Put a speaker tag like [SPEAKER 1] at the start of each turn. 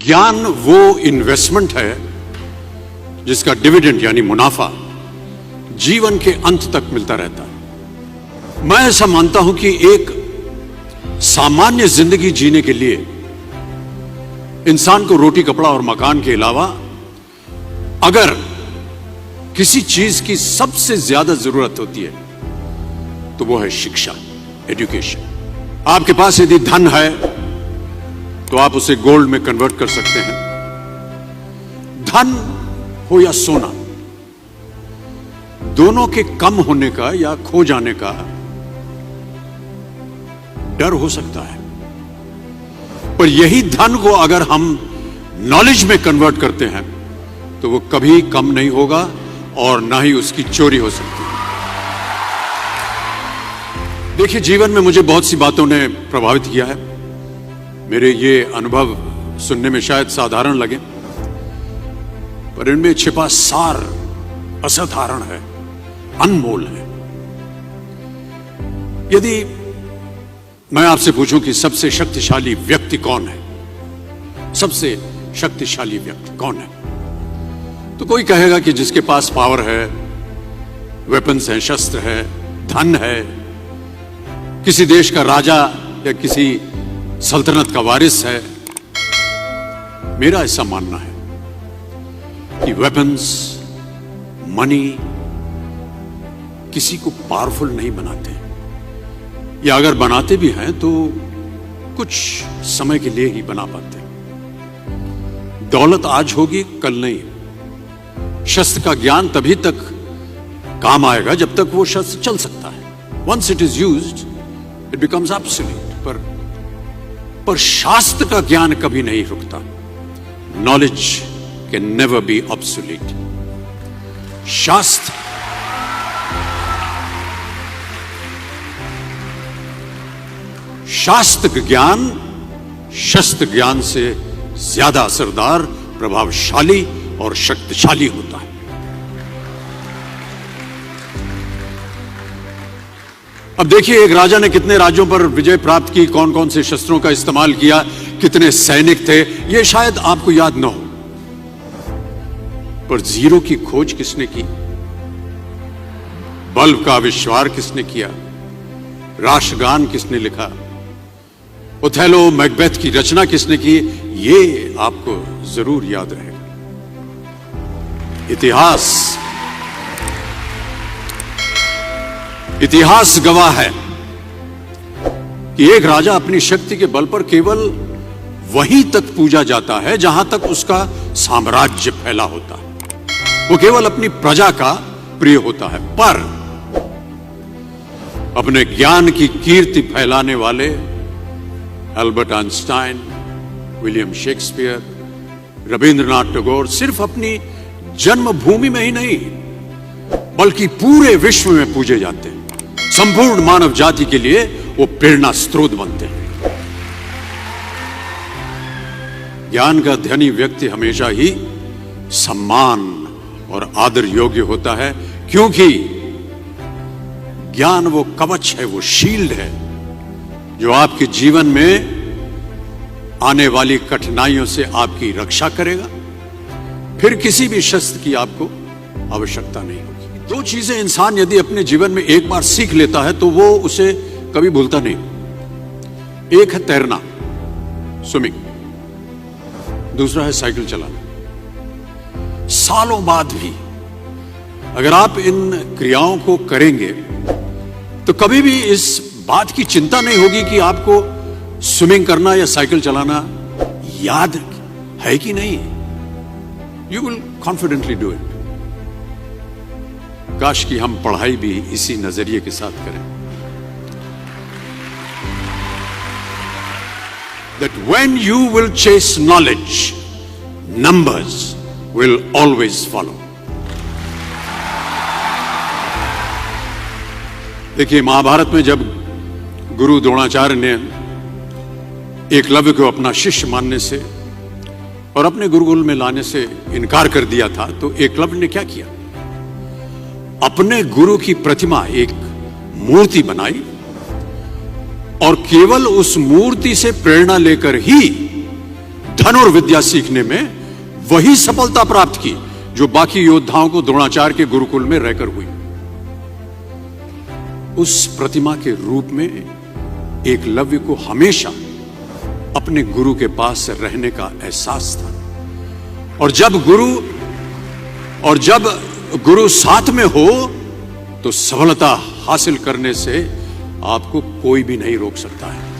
[SPEAKER 1] ज्ञान वो इन्वेस्टमेंट है जिसका डिविडेंड यानी मुनाफा जीवन के अंत तक मिलता रहता है। मैं ऐसा मानता हूं कि एक सामान्य जिंदगी जीने के लिए इंसान को रोटी कपड़ा और मकान के अलावा अगर किसी चीज की सबसे ज्यादा जरूरत होती है तो वो है शिक्षा, एजुकेशन। आपके पास यदि धन है तो आप उसे गोल्ड में कन्वर्ट कर सकते हैं। धन हो या सोना, दोनों के कम होने का या खो जाने का डर हो सकता है, पर यही धन को अगर हम नॉलेज में कन्वर्ट करते हैं तो वो कभी कम नहीं होगा और ना ही उसकी चोरी हो सकती है। देखिए, जीवन में मुझे बहुत सी बातों ने प्रभावित किया है। मेरे ये अनुभव सुनने में शायद साधारण लगे, पर इनमें छिपा सार असाधारण है, अनमोल है। यदि मैं आपसे पूछूं कि सबसे शक्तिशाली व्यक्ति कौन है, सबसे शक्तिशाली व्यक्ति कौन है, तो कोई कहेगा कि जिसके पास पावर है, वेपन्स हैं, शस्त्र है, धन है, किसी देश का राजा या किसी सल्तनत का वारिस है। मेरा ऐसा मानना है कि वेपन्स, मनी किसी को पावरफुल नहीं बनाते, या अगर बनाते भी हैं तो कुछ समय के लिए ही बना पाते हैं। दौलत आज होगी, कल नहीं। शस्त्र का ज्ञान तभी तक काम आएगा जब तक वो शस्त्र चल सकता है। Once it is used it becomes absolute. पर शास्त्र का ज्ञान कभी नहीं रुकता। Knowledge can never be obsolete. शास्त्र ज्ञान शस्त्र ज्ञान से ज्यादा असरदार, प्रभावशाली और शक्तिशाली होता है। अब देखिए, एक राजा ने कितने राज्यों पर विजय प्राप्त की, कौन कौन से शस्त्रों का इस्तेमाल किया, कितने सैनिक थे, यह शायद आपको याद न हो, पर जीरो की खोज किसने की, बल्ब का आविष्कार किसने किया, राष्ट्रगान किसने लिखा, ओथेलो मैकबेथ की रचना किसने की, ये आपको जरूर याद रहेगा। इतिहास गवाह है कि एक राजा अपनी शक्ति के बल पर केवल वहीं तक पूजा जाता है जहां तक उसका साम्राज्य फैला होता है। वो केवल अपनी प्रजा का प्रिय होता है। पर अपने ज्ञान की कीर्ति फैलाने वाले Albert Einstein, William Shakespeare, Rabindranath Tagore सिर्फ अपनी जन्मभूमि में ही नहीं बल्कि पूरे विश्व में पूजे जाते हैं। संपूर्ण मानव जाति के लिए वो प्रेरणा स्रोत बनते हैं। ज्ञान का धनी व्यक्ति हमेशा ही सम्मान और आदर योग्य होता है, क्योंकि ज्ञान वो कवच है, वो शील्ड है जो आपके जीवन में आने वाली कठिनाइयों से आपकी रक्षा करेगा। फिर किसी भी शस्त्र की आपको आवश्यकता नहीं होगी। दो चीजें इंसान यदि अपने जीवन में एक बार सीख लेता है तो वो उसे कभी भूलता नहीं। एक है तैरना, स्विमिंग, दूसरा है साइकिल चलाना। सालों बाद भी अगर आप इन क्रियाओं को करेंगे तो कभी भी इस बात की चिंता नहीं होगी कि आपको स्विमिंग करना या साइकिल चलाना याद है कि नहीं। You will confidently do it. काश कि हम पढ़ाई भी इसी नजरिए के साथ करें, that when you will chase knowledge, numbers will always follow. देखिए, महाभारत में जब गुरु द्रोणाचार्य ने एकलव्य को अपना शिष्य मानने से और अपने गुरुकुल में लाने से इनकार कर दिया था, तो एकलव्य ने क्या किया, अपने गुरु की प्रतिमा, एक मूर्ति बनाई और केवल उस मूर्ति से प्रेरणा लेकर ही धनुर्विद्या सीखने में वही सफलता प्राप्त की जो बाकी योद्धाओं को द्रोणाचार्य के गुरुकुल में रहकर हुई। उस प्रतिमा के रूप में एकलव्य को हमेशा अपने गुरु के पास रहने का एहसास था। और जब गुरु साथ में हो तो सफलता हासिल करने से आपको कोई भी नहीं रोक सकता है।